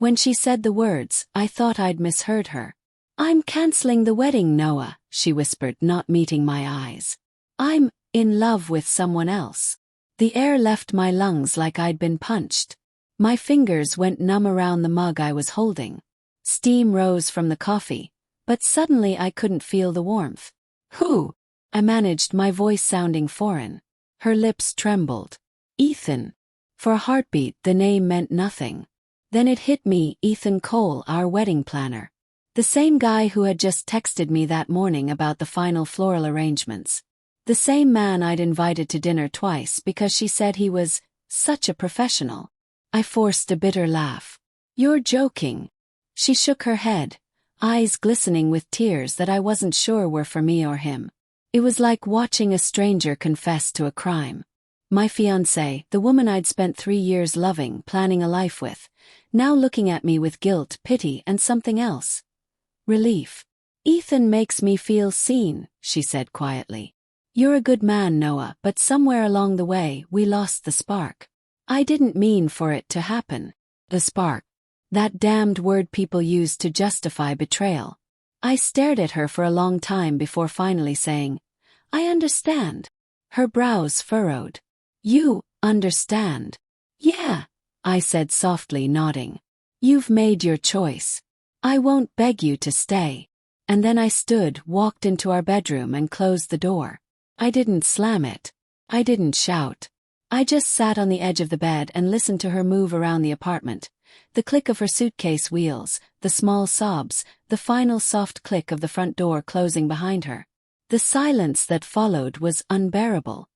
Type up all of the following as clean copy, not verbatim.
When she said the words, I thought I'd misheard her. "I'm canceling the wedding, Noah," she whispered, not meeting my eyes. "I'm in love with someone else." The air left my lungs like I'd been punched. My fingers went numb around the mug I was holding. Steam rose from the coffee, but suddenly I couldn't feel the warmth. "Who?" I managed, my voice sounding foreign. Her lips trembled. "Ethan." For a heartbeat, the name meant nothing. Then it hit me, Ethan Cole, our wedding planner. The same guy who had just texted me that morning about the final floral arrangements. The same man I'd invited to dinner twice because she said he was such a professional. I forced a bitter laugh. "You're joking." She shook her head, eyes glistening with tears that I wasn't sure were for me or him. It was like watching a stranger confess to a crime. My fiancée, the woman I'd spent 3 years loving, planning a life with, now looking at me with guilt, pity, and something else. Relief. "Ethan makes me feel seen," she said quietly. "You're a good man, Noah, but somewhere along the way, we lost the spark. I didn't mean for it to happen." The spark. That damned word people use to justify betrayal. I stared at her for a long time before finally saying, "I understand." Her brows furrowed. "You understand?" "Yeah," I said softly, nodding. "You've made your choice. I won't beg you to stay." And then I stood, walked into our bedroom and closed the door. I didn't slam it. I didn't shout. I just sat on the edge of the bed and listened to her move around the apartment. The click of her suitcase wheels, the small sobs, the final soft click of the front door closing behind her. The silence that followed was unbearable.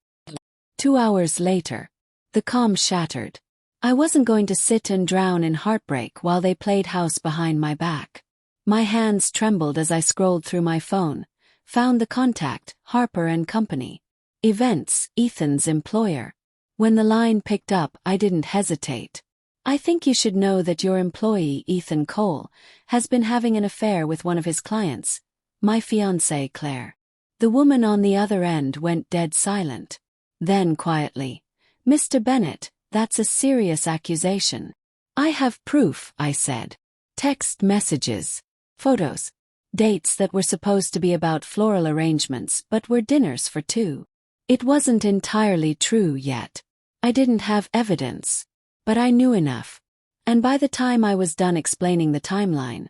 2 hours later. The calm shattered. I wasn't going to sit and drown in heartbreak while they played house behind my back. My hands trembled as I scrolled through my phone, found the contact, Harper and Company. Events, Ethan's employer. When the line picked up, I didn't hesitate. "I think you should know that your employee, Ethan Cole, has been having an affair with one of his clients, my fiancée Claire." The woman on the other end went dead silent. Then quietly, "Mr. Bennett, that's a serious accusation." "I have proof," I said. "Text messages, photos, dates that were supposed to be about floral arrangements but were dinners for two." It wasn't entirely true yet. I didn't have evidence, but I knew enough. And by the time I was done explaining the timeline,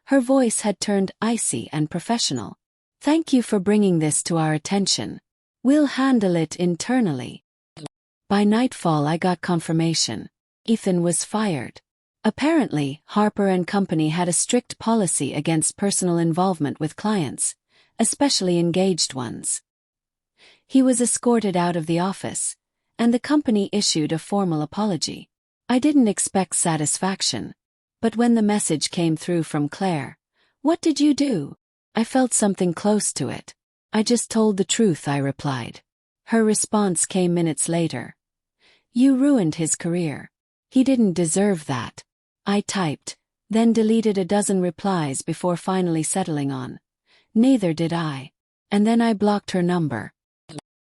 her voice had turned icy and professional. "Thank you for bringing this to our attention. We'll handle it internally." By nightfall I got confirmation. Ethan was fired. Apparently, Harper and Company had a strict policy against personal involvement with clients, especially engaged ones. He was escorted out of the office, and the company issued a formal apology. I didn't expect satisfaction, but when the message came through from Claire, "What did you do?" I felt something close to it. "I just told the truth," I replied. Her response came minutes later. "You ruined his career. He didn't deserve that." I typed, then deleted a dozen replies before finally settling on, "Neither did I." And then I blocked her number.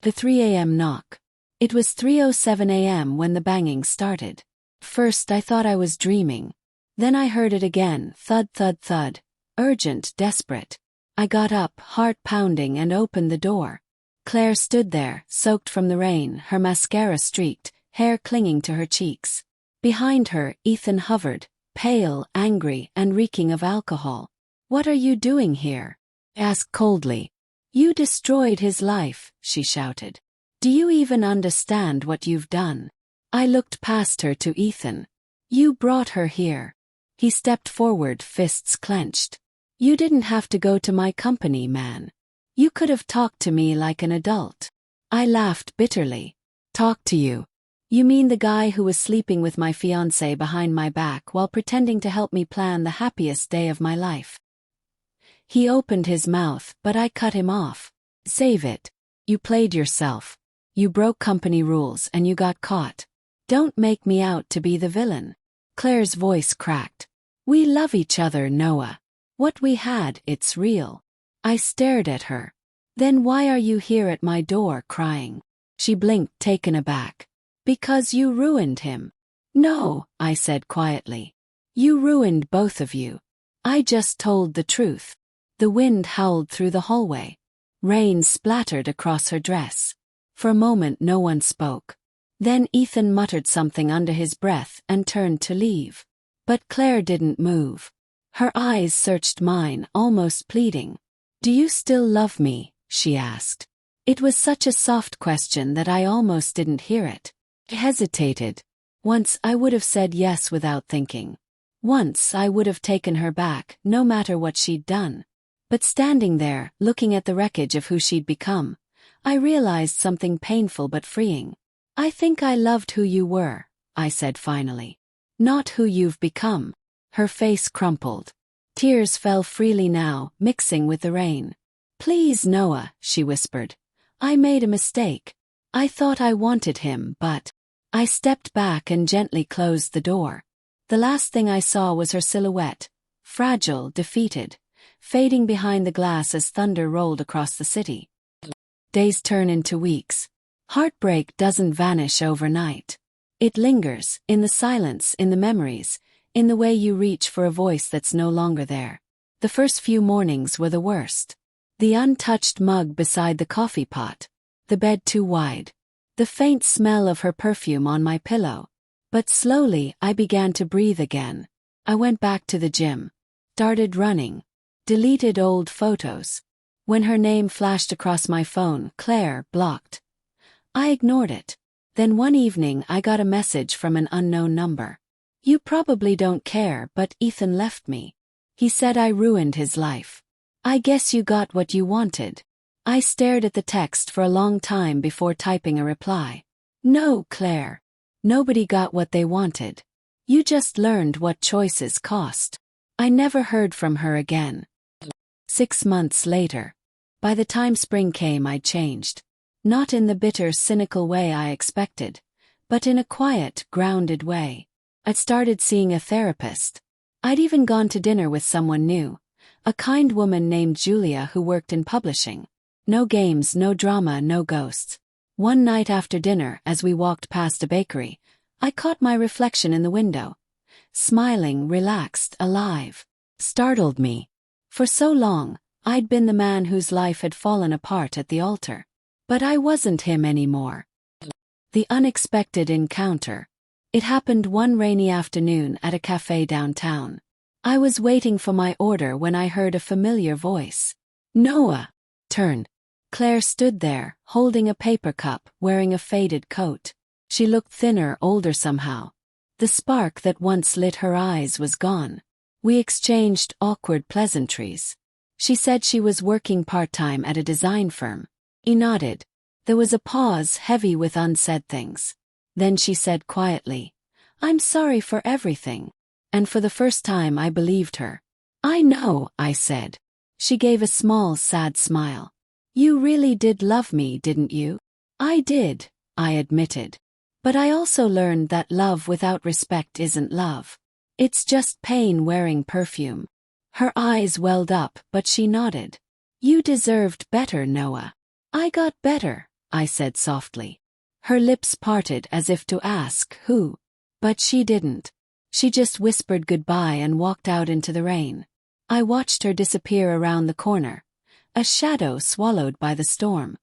The 3 a.m. knock. It was 3:07 a.m. when the banging started. First I thought I was dreaming. Then I heard it again, thud thud thud, urgent, desperate. I got up, heart pounding, and opened the door. Claire stood there, soaked from the rain, her mascara streaked, hair clinging to her cheeks. Behind her, Ethan hovered, pale, angry, and reeking of alcohol. "What are you doing here?" I asked coldly. "You destroyed his life," she shouted. "Do you even understand what you've done?" I looked past her to Ethan. "You brought her here." He stepped forward, fists clenched. "You didn't have to go to my company, man. You could have talked to me like an adult." I laughed bitterly. "Talk to you? You mean the guy who was sleeping with my fiancée behind my back while pretending to help me plan the happiest day of my life?" He opened his mouth, but I cut him off. "Save it. You played yourself. You broke company rules and you got caught. Don't make me out to be the villain." Claire's voice cracked. "We love each other, Noah. What we had, it's real." I stared at her. "Then why are you here at my door crying?" She blinked, taken aback. "Because you ruined him." "No," I said quietly. You ruined both of you. I just told the truth. The wind howled through the hallway. Rain splattered across her dress. For a moment no one spoke. Then Ethan muttered something under his breath and turned to leave. But Claire didn't move. Her eyes searched mine, almost pleading. Do you still love me? She asked. It was such a soft question that I almost didn't hear it. I hesitated. Once I would have said yes without thinking. Once I would have taken her back, no matter what she'd done. But standing there, looking at the wreckage of who she'd become, I realized something painful but freeing. I think I loved who you were, I said finally. Not who you've become. Her face crumpled. Tears fell freely now, mixing with the rain. Please, Noah, she whispered. I made a mistake. I thought I wanted him, but... I stepped back and gently closed the door. The last thing I saw was her silhouette, fragile, defeated, fading behind the glass as thunder rolled across the city. Days turn into weeks. Heartbreak doesn't vanish overnight. It lingers, in the silence, in the memories, in the way you reach for a voice that's no longer there. The first few mornings were the worst. The untouched mug beside the coffee pot. The bed too wide. The faint smell of her perfume on my pillow. But slowly I began to breathe again. I went back to the gym. Started running. Deleted old photos. When her name flashed across my phone, Claire, blocked. I ignored it. Then one evening I got a message from an unknown number. You probably don't care, but Ethan left me. He said I ruined his life. I guess you got what you wanted. I stared at the text for a long time before typing a reply. No, Claire. Nobody got what they wanted. You just learned what choices cost. I never heard from her again. 6 months later. By the time spring came, I'd changed. Not in the bitter, cynical way I expected, but in a quiet, grounded way. I'd started seeing a therapist. I'd even gone to dinner with someone new, a kind woman named Julia who worked in publishing. No games, no drama, no ghosts. One night after dinner, as we walked past a bakery, I caught my reflection in the window. Smiling, relaxed, alive. Startled me. For so long, I'd been the man whose life had fallen apart at the altar. But I wasn't him anymore. The unexpected encounter. It happened one rainy afternoon at a cafe downtown. I was waiting for my order when I heard a familiar voice. Noah! Turned. Claire stood there, holding a paper cup, wearing a faded coat. She looked thinner, older somehow. The spark that once lit her eyes was gone. We exchanged awkward pleasantries. She said she was working part-time at a design firm. He nodded. There was a pause, heavy with unsaid things. Then she said quietly, I'm sorry for everything. And for the first time I believed her. I know, I said. She gave a small, sad smile. You really did love me, didn't you? I did, I admitted. But I also learned that love without respect isn't love. It's just pain wearing perfume. Her eyes welled up, but she nodded. You deserved better, Noah. I got better, I said softly. Her lips parted as if to ask who. But she didn't. She just whispered goodbye and walked out into the rain. I watched her disappear around the corner. A shadow swallowed by the storm.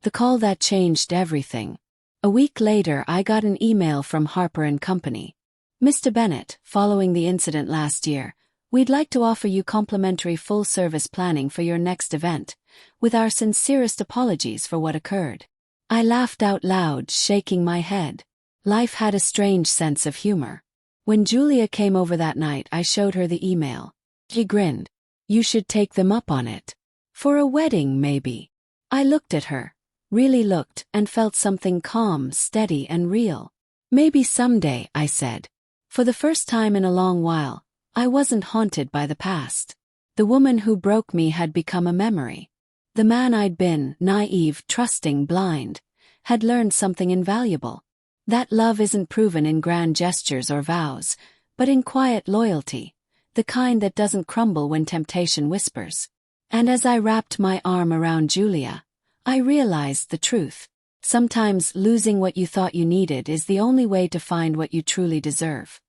The call that changed everything. A week later I got an email from Harper & Company. Mr. Bennett, following the incident last year, we'd like to offer you complimentary full-service planning for your next event, with our sincerest apologies for what occurred. I laughed out loud, shaking my head. Life had a strange sense of humor. When Julia came over that night, I showed her the email. She grinned. You should take them up on it. For a wedding, maybe. I looked at her, really looked, and felt something calm, steady, and real. Maybe someday, I said. For the first time in a long while, I wasn't haunted by the past. The woman who broke me had become a memory. The man I'd been, naive, trusting, blind, had learned something invaluable. That love isn't proven in grand gestures or vows, but in quiet loyalty, the kind that doesn't crumble when temptation whispers. And as I wrapped my arm around Julia, I realized the truth. Sometimes losing what you thought you needed is the only way to find what you truly deserve.